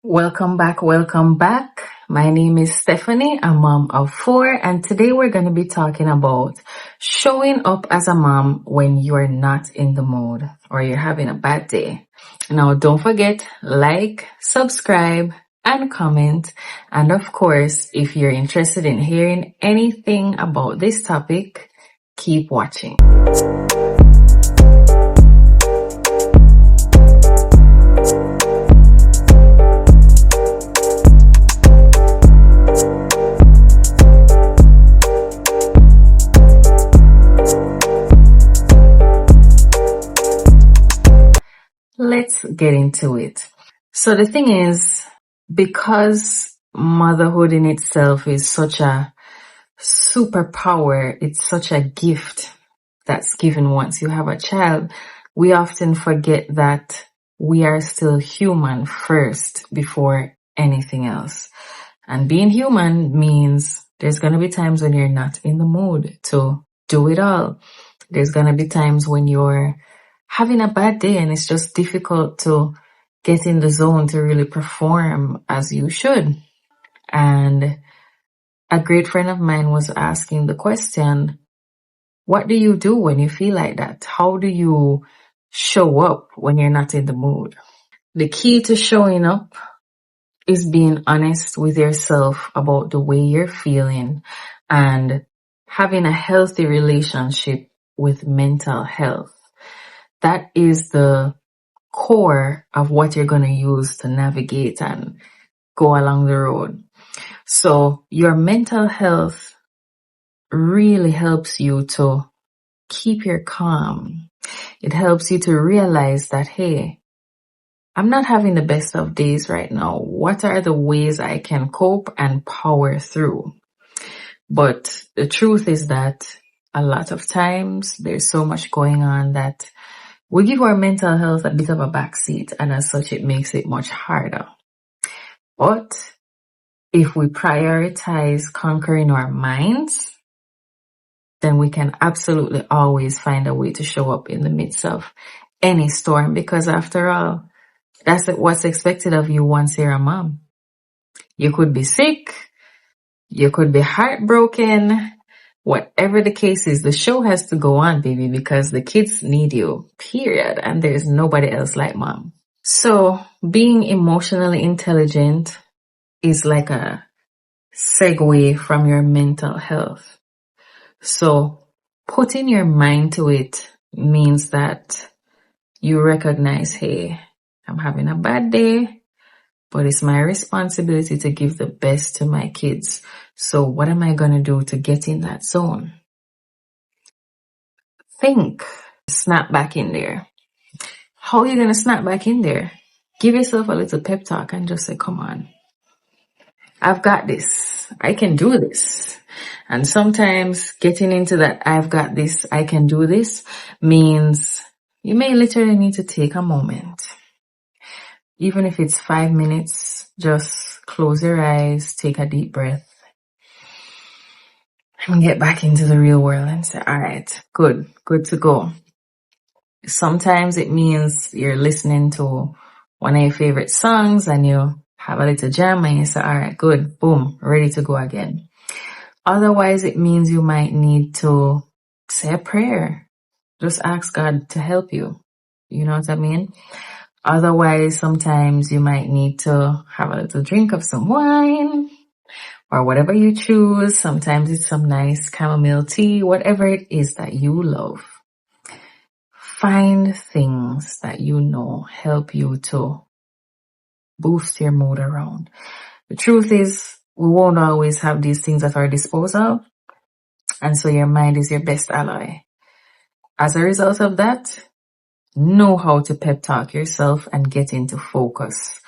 Welcome back. Welcome back. My name is Stephanie, a mom of four, and today we're going to be talking about showing up as a mom when you're not in the mood or you're having a bad day. Now, don't forget, like, subscribe, and comment. And of course, if you're interested in hearing anything about this topic, keep watching. Let's get into it. So the thing is, because motherhood in itself is such a superpower, it's such a gift that's given once you have a child, we often forget that we are still human first before anything else. And being human means there's going to be times when you're not in the mood to do it all. There's going to be times when you're having a bad day and it's just difficult to get in the zone to really perform as you should. And a great friend of mine was asking the question, what do you do when you feel like that? How do you show up when you're not in the mood? The key to showing up is being honest with yourself about the way you're feeling and having a healthy relationship with mental health. That is the core of what you're going to use to navigate and go along the road. So your mental health really helps you to keep your calm. It helps you to realize that, hey, I'm not having the best of days right now. What are the ways I can cope and power through? But the truth is that a lot of times there's so much going on that we give our mental health a bit of a backseat, and as such, it makes it much harder. But if we prioritize conquering our minds, then we can absolutely always find a way to show up in the midst of any storm, because after all, that's what's expected of you once you're a mom. You could be sick, you could be heartbroken, whatever the case is, the show has to go on, baby, because the kids need you, period. And there's nobody else like mom. So being emotionally intelligent is like a segue from your mental health. So putting your mind to it means that you recognize, hey, I'm having a bad day, but it's my responsibility to give the best to my kids. So what am I going to do to get in that zone? Think, snap back in there. How are you going to snap back in there? Give yourself a little pep talk and just say, come on, I've got this. I can do this. And sometimes getting into that I've got this, I can do this means you may literally need to take a moment. Even if it's 5 minutes, just close your eyes, take a deep breath, and get back into the real world and say, all right, good to go. Sometimes it means you're listening to one of your favorite songs and you have a little jam and you say, all right, good, boom, ready to go again. Otherwise, it means you might need to say a prayer. Just ask God to help you. You know what I mean? Otherwise, sometimes you might need to have a little drink of some wine or whatever you choose. Sometimes it's some nice chamomile tea, whatever it is that you love. Find things that you know help you to boost your mood around. The truth is, we won't always have these things at our disposal. And so your mind is your best ally. As a result of that, know how to pep talk yourself and get into focus.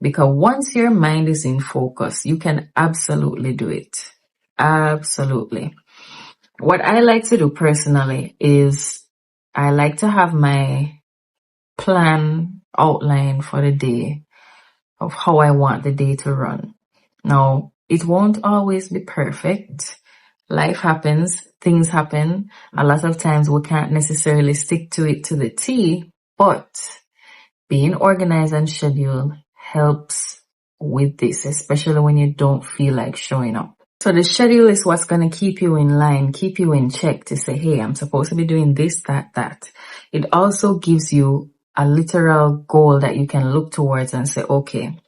Because once your mind is in focus, you can absolutely do it. Absolutely. What I like to do personally is I like to have my plan outline for the day of how I want the day to run. Now, it won't always be perfect. Life happens, things happen. A lot of times we can't necessarily stick to it to the T, but being organized and scheduled helps with this, especially when you don't feel like showing up. So the schedule is what's going to keep you in line, keep you in check to say, hey, I'm supposed to be doing this, that, that. It also gives you a literal goal that you can look towards and say, okay,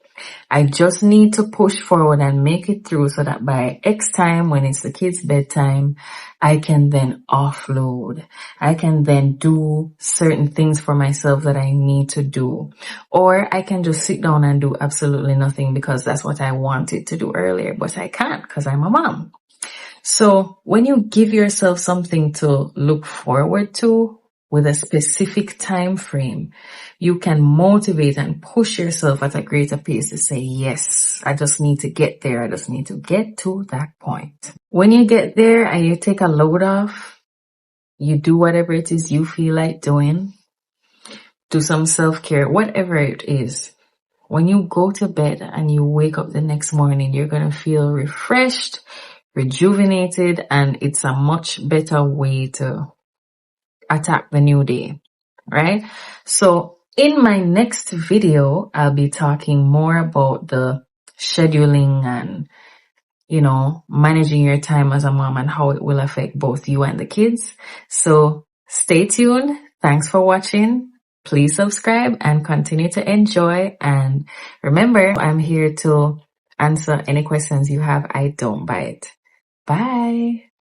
I just need to push forward and make it through so that by X time, when it's the kids' bedtime, I can then offload. I can then do certain things for myself that I need to do. Or I can just sit down and do absolutely nothing because that's what I wanted to do earlier, but I can't because I'm a mom. So when you give yourself something to look forward to with a specific time frame, you can motivate and push yourself at a greater pace to say, yes, I just need to get there. I just need to get to that point. When you get there and you take a load off, you do whatever it is you feel like doing, do some self-care, whatever it is. When you go to bed and you wake up the next morning, you're going to feel refreshed, rejuvenated, and it's a much better way to attack the new day, right? So in my next video, I'll be talking more about the scheduling and, managing your time as a mom and how it will affect both you and the kids. So stay tuned. Thanks for watching. Please subscribe and continue to enjoy. And remember, I'm here to answer any questions you have. I don't bite. Bye.